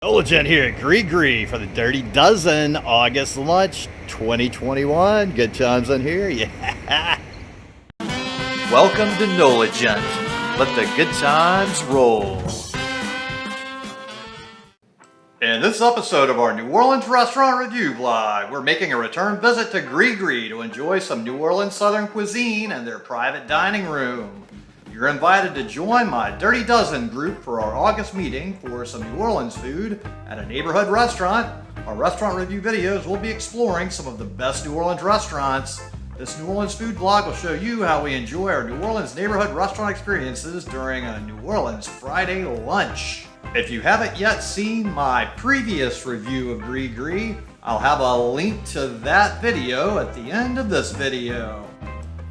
Legend here at Gris Gris for the Dirty Dozen August lunch 2021. Good times on here, yeah. Welcome to Noligent. Let the good times roll. In this episode of our New Orleans Restaurant Review Vlog, we're making a return visit to Gris Gris to enjoy some New Orleans Southern Cuisine and their private dining room. You're invited to join my Dirty Dozen group for our August meeting for some New Orleans food at a neighborhood restaurant. Our restaurant review videos will be exploring some of the best New Orleans restaurants. This New Orleans food vlog will show you how we enjoy our New Orleans neighborhood restaurant experiences during a New Orleans Friday lunch. If you haven't yet seen my previous review of Gris Gris, I'll have a link to that video at the end of this video.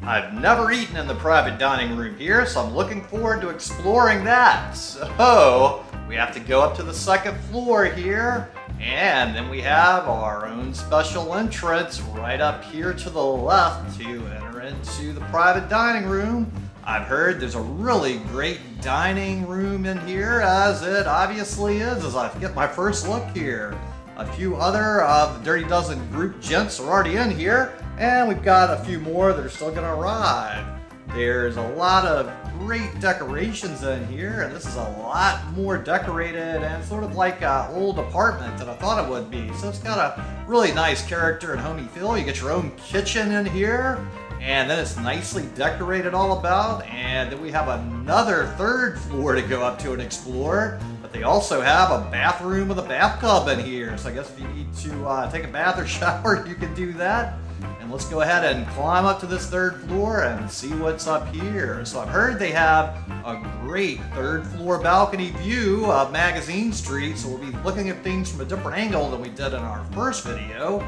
I've never eaten in the private dining room here, so I'm looking forward to exploring that. So, we have to go up to the second floor here, and then we have our own special entrance right up here to the left to enter into the private dining room. I've heard there's a really great dining room in here, as it obviously is, as I get my first look here. A few other of the Dirty Dozen group gents are already in here, and we've got a few more that are still going to arrive. There's a lot of great decorations in here, and this is a lot more decorated and sort of like an old apartment than I thought it would be. So it's got a really nice character and homey feel. You get your own kitchen in here, and then it's nicely decorated all about. And then we have another third floor to go up to and explore. But they also have a bathroom with a bathtub in here. So I guess if you need to take a bath or shower, you can do that. And let's go ahead and climb up to this third floor and see what's up here. So I've heard they have a great third floor balcony view of Magazine Street. So we'll be looking at things from a different angle than we did in our first video.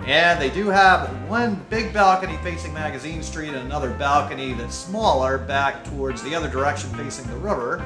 And they do have one big balcony facing Magazine Street and another balcony that's smaller back towards the other direction facing the river.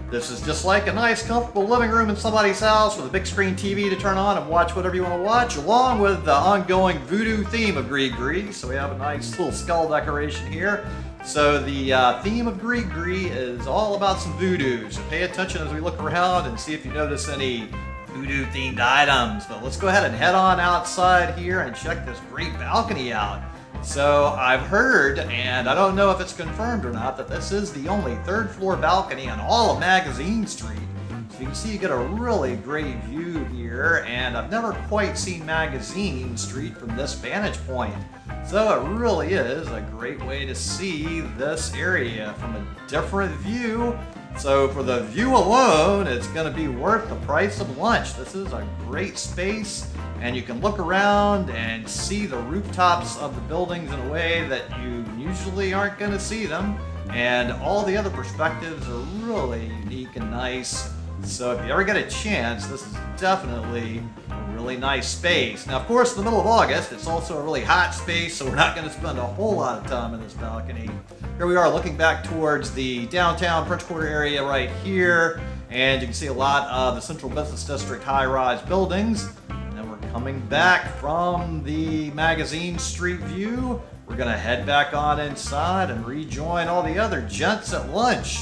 This is just like a nice, comfortable living room in somebody's house with a big screen TV to turn on and watch whatever you want to watch, along with the ongoing voodoo theme of Gris Gris. So we have a nice little skull decoration here. So the theme of Gris Gris is all about some voodoo. So pay attention as we look around and see if you notice any voodoo-themed items. But let's go ahead and head on outside here and check this great balcony out. So I've heard, and I don't know if it's confirmed or not, that this is the only third floor balcony on all of Magazine Street. So you can see you get a really great view here, and I've never quite seen Magazine Street from this vantage point. So it really is a great way to see this area from a different view. So for the view alone, it's going to be worth the price of lunch. This is a great space, and you can look around and see the rooftops of the buildings in a way that you usually aren't going to see them. And all the other perspectives are really unique and nice. So if you ever get a chance, this is definitely a really nice space. Now, of course, in the middle of August, it's also a really hot space, so we're not going to spend a whole lot of time in this balcony. Here we are looking back towards the downtown French Quarter area right here, and you can see a lot of the Central Business District high-rise buildings. And then we're coming back from the Magazine Street view. We're going to head back on inside and rejoin all the other gents at lunch.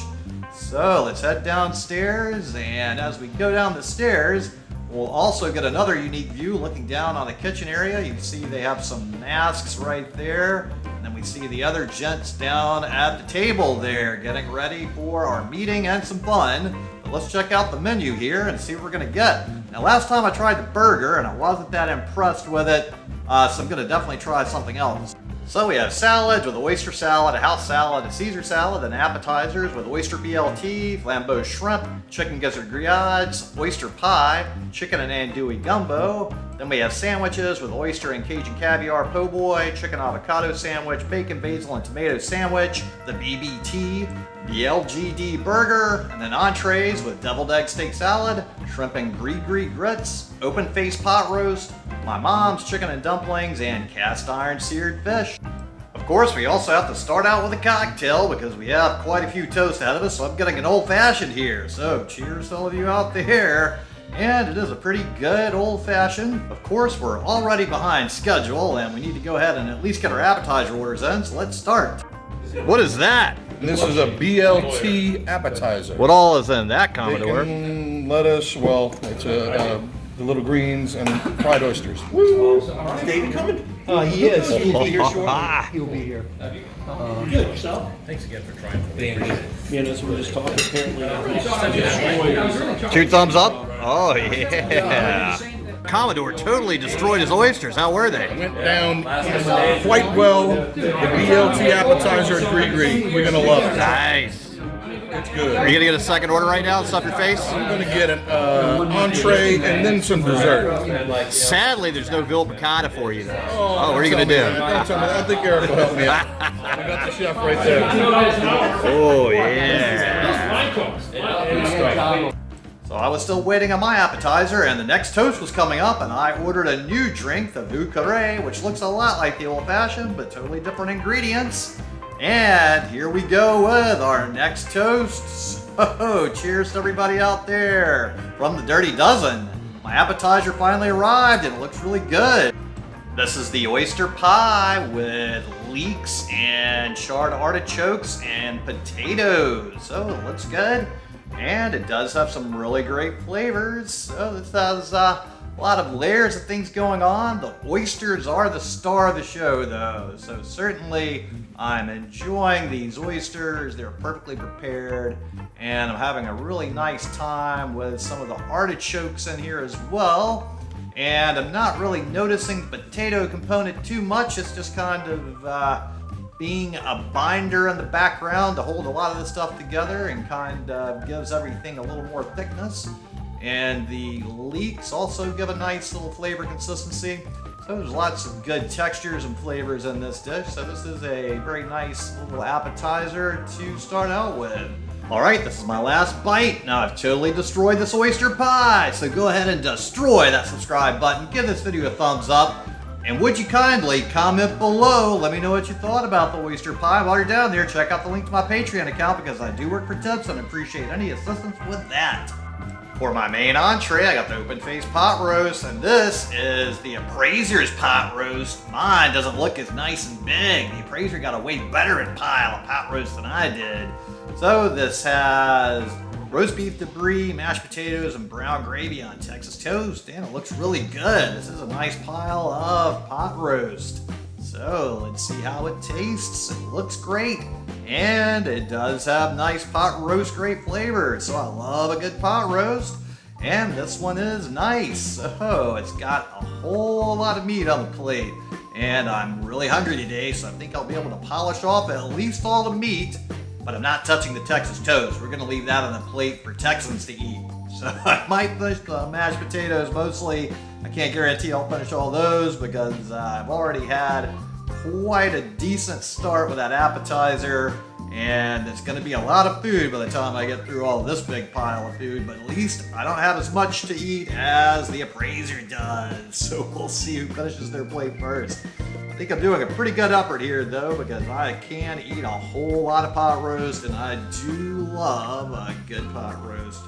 So let's head downstairs, and as we go down the stairs, we'll also get another unique view looking down on the kitchen area. You can see they have some masks right there. And then we see the other gents down at the table there getting ready for our meeting and some fun. But let's check out the menu here and see what we're going to get. Now, last time I tried the burger and I wasn't that impressed with it, so I'm going to definitely try something else. So we have salads with oyster salad, a house salad, a Caesar salad, and appetizers with oyster BLT, flambeau shrimp, chicken gizzard grillades, oyster pie, chicken and andouille gumbo. Then we have sandwiches with oyster and Cajun caviar po' boy, chicken avocado sandwich, bacon, basil, and tomato sandwich, the BBT, the LGD burger, and then entrees with deviled egg steak salad, shrimp and Gris Gris grits, open face pot roast, my mom's chicken and dumplings, and cast iron seared fish. Of course, we also have to start out with a cocktail because we have quite a few toasts ahead of us, so I'm getting an old-fashioned here. So cheers to all of you out there. And it is a pretty good old-fashioned. Of course, we're already behind schedule, and we need to go ahead and at least get our appetizer orders in, so let's start. What is that? This is a BLT appetizer. What all is in that, Commodore? Bacon, some lettuce. Well, it's the little greens and fried oysters. Is David coming? He is. He'll be here shortly. He'll be here. Good, yourself? Thanks again for trying. Yeah, that's what we're just talking. Apparently, 2 thumbs up. Oh yeah. Commodore totally destroyed his oysters. How were they? Went down quite well. The BLT appetizer at Gris Gris. We're gonna love it. Nice. It's good. Are you gonna get a second order right now and stuff your face? I'm gonna get an entree and then some dessert. Sadly, there's no veal piccata for you though. Oh, what are you gonna do? I think Eric will help me out. I got the chef right there. Oh yeah. So I was still waiting on my appetizer, and the next toast was coming up, and I ordered a new drink, the Gris Gris, which looks a lot like the old-fashioned, but totally different ingredients. And here we go with our next toast. Oh, cheers to everybody out there from the Dirty Dozen. My appetizer finally arrived, and it looks really good. This is the oyster pie with leeks and charred artichokes and potatoes. So it looks good. And it does have some really great flavors. So this has a lot of layers of things going on. The oysters are the star of the show though. So certainly I'm enjoying these oysters. They're perfectly prepared. And I'm having a really nice time with some of the artichokes in here as well. And I'm not really noticing the potato component too much. It's just kind of being a binder in the background to hold a lot of this stuff together and kind of gives everything a little more thickness. And the leeks also give a nice little flavor consistency. So there's lots of good textures and flavors in this dish. So this is a very nice little appetizer to start out with. All right, this is my last bite. Now I've totally destroyed this oyster pie. So go ahead and destroy that subscribe button. Give this video a thumbs up. And would you kindly comment below, let me know what you thought about the oyster pie. While you're down there, check out the link to my Patreon account because I do work for tips and appreciate any assistance with that. For my main entree, I got the open-faced pot roast, and this is the Appraiser's pot roast. Mine doesn't look as nice and big. The Appraiser got a way better pile of pot roast than I did. So this has roast beef debris, mashed potatoes, and brown gravy on Texas toast, and it looks really good. This is a nice pile of pot roast. So let's see how it tastes. It looks great, and it does have nice pot roast great flavor. So I love a good pot roast, and this one is nice. Oh, it's got a whole lot of meat on the plate, and I'm really hungry today, so I think I'll be able to polish off at least all the meat. But I'm not touching the Texas toast. We're gonna leave that on the plate for Texans to eat. So I might finish the mashed potatoes mostly. I can't guarantee I'll finish all those because I've already had quite a decent start with that appetizer, and it's gonna be a lot of food by the time I get through all this big pile of food, but at least I don't have as much to eat as the Appraiser does. So we'll see who finishes their plate first. I think I'm doing a pretty good effort here though, because I can eat a whole lot of pot roast, and I do love a good pot roast.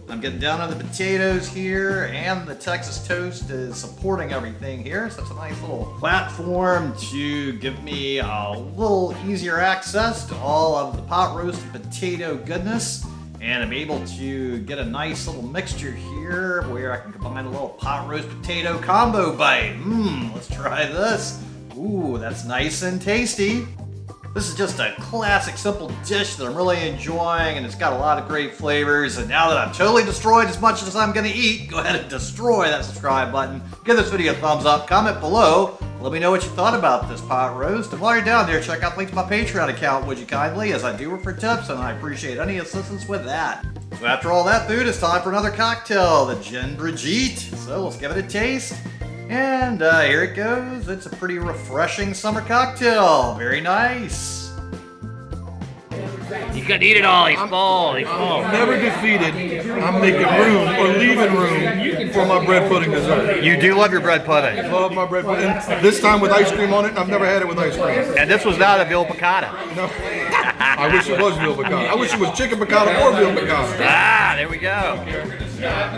I'm getting down on the potatoes here, and the Texas toast is supporting everything here, so it's a nice little platform to give me a little easier access to all of the pot roast and potato goodness. And I'm able to get a nice little mixture here where I can combine a little pot roast potato combo bite. Let's try this. Ooh, that's nice and tasty. This is just a classic simple dish that I'm really enjoying, and it's got a lot of great flavors. And now that I've totally destroyed as much as I'm gonna eat, go ahead and destroy that subscribe button. Give this video a thumbs up, comment below. Let me know what you thought about this pot roast. And while you're down there, check out the link to my Patreon account, would you kindly, as I do work for tips, and I appreciate any assistance with that. So after all that food, it's time for another cocktail, the Gin Brigitte. So let's give it a taste. And here it goes. It's a pretty refreshing summer cocktail. Very nice. You couldn't eat it all. He's full. He's full. Never defeated. I'm making room or leaving room for my bread pudding dessert. You do love your bread pudding. Love my bread pudding. This time with ice cream on it. I've never had it with ice cream. And this was not a veal piccata. No. I wish it was veal piccata. I wish it was chicken piccata or veal piccata. Ah, there we go.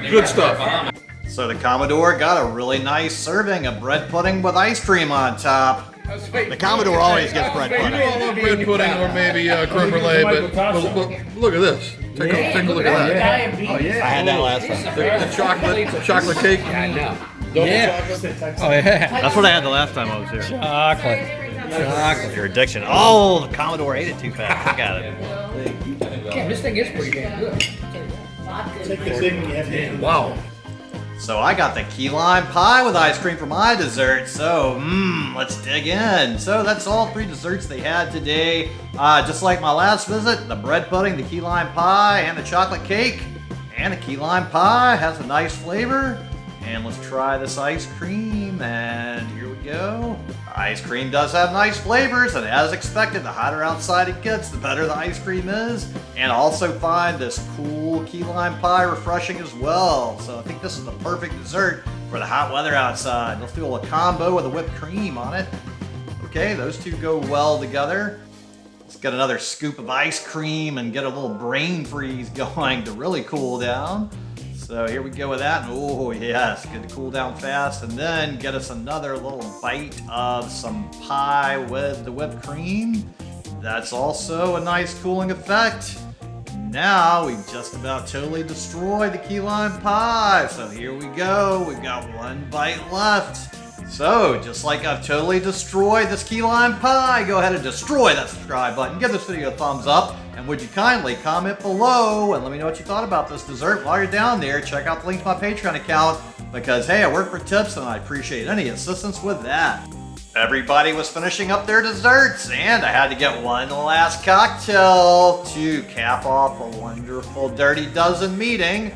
Good stuff. So the Commodore got a really nice serving of bread pudding with ice cream on top. The Commodore always gets bread You know pudding. I love bread pudding or maybe creme brulee, but look at this. Take a look at that. Oh, yeah. I had that last time. The chocolate cake. I know. Yeah. Oh, yeah. That's what I had the last time I was here. Chocolate. Your addiction. Oh, the Commodore ate it too fast. Look at it. Damn, this thing is pretty damn good. Take the thing when you have to. Wow. So I got the key lime pie with ice cream for my dessert. So, let's dig in. So that's all 3 desserts they had today. Just like my last visit, the bread pudding, the key lime pie, and the chocolate cake. And the key lime pie has a nice flavor. And let's try this ice cream, and here we go. Ice cream does have nice flavors, and as expected, the hotter outside it gets, the better the ice cream is. And I also find this cool key lime pie refreshing as well. So I think this is the perfect dessert for the hot weather outside. Let's do a little combo with a whipped cream on it. Okay, those two go well together. Let's get another scoop of ice cream and get a little brain freeze going to really cool down. So here we go with that. Oh yes, good to cool down fast. And then get us another little bite of some pie with the whipped cream. That's also a nice cooling effect. Now we've just about totally destroyed the key lime pie. So here we go. We've got 1 bite left. So just like I've totally destroyed this key lime pie, go ahead and destroy that subscribe button. Give this video a thumbs up. And would you kindly comment below and let me know what you thought about this dessert. While you're down there, check out the link to my Patreon account because, hey, I work for tips and I appreciate any assistance with that. Everybody was finishing up their desserts and I had to get one last cocktail to cap off a wonderful Dirty Dozen meeting.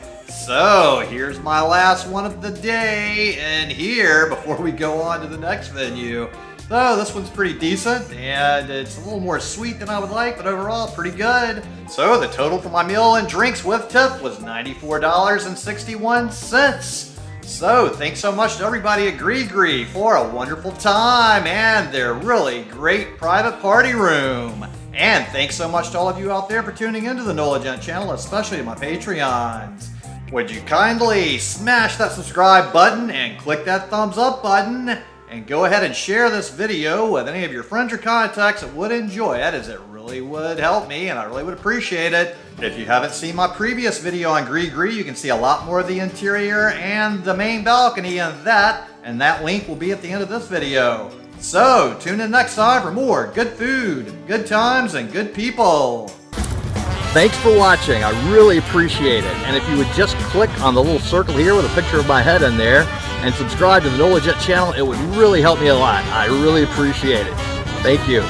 So here's my last one of the day and here, before we go on to the next venue, so this one's pretty decent, and it's a little more sweet than I would like, but overall pretty good. So the total for my meal and drinks with tip was $94.61. So thanks so much to everybody at Gris Gris for a wonderful time and their really great private party room. And thanks so much to all of you out there for tuning into the NOLA Gent channel, especially to my Patreons. Would you kindly smash that subscribe button and click that thumbs up button? And go ahead and share this video with any of your friends or contacts that would enjoy it, as it really would help me and I really would appreciate it. If you haven't seen my previous video on Gris Gris, you can see a lot more of the interior and the main balcony and that link will be at the end of this video. So tune in next time for more good food, good times, and good people. Thanks for watching. I really appreciate it. And if you would just click on the little circle here with a picture of my head in there and subscribe to the NOLA Gent channel, it would really help me a lot. I really appreciate it. Thank you.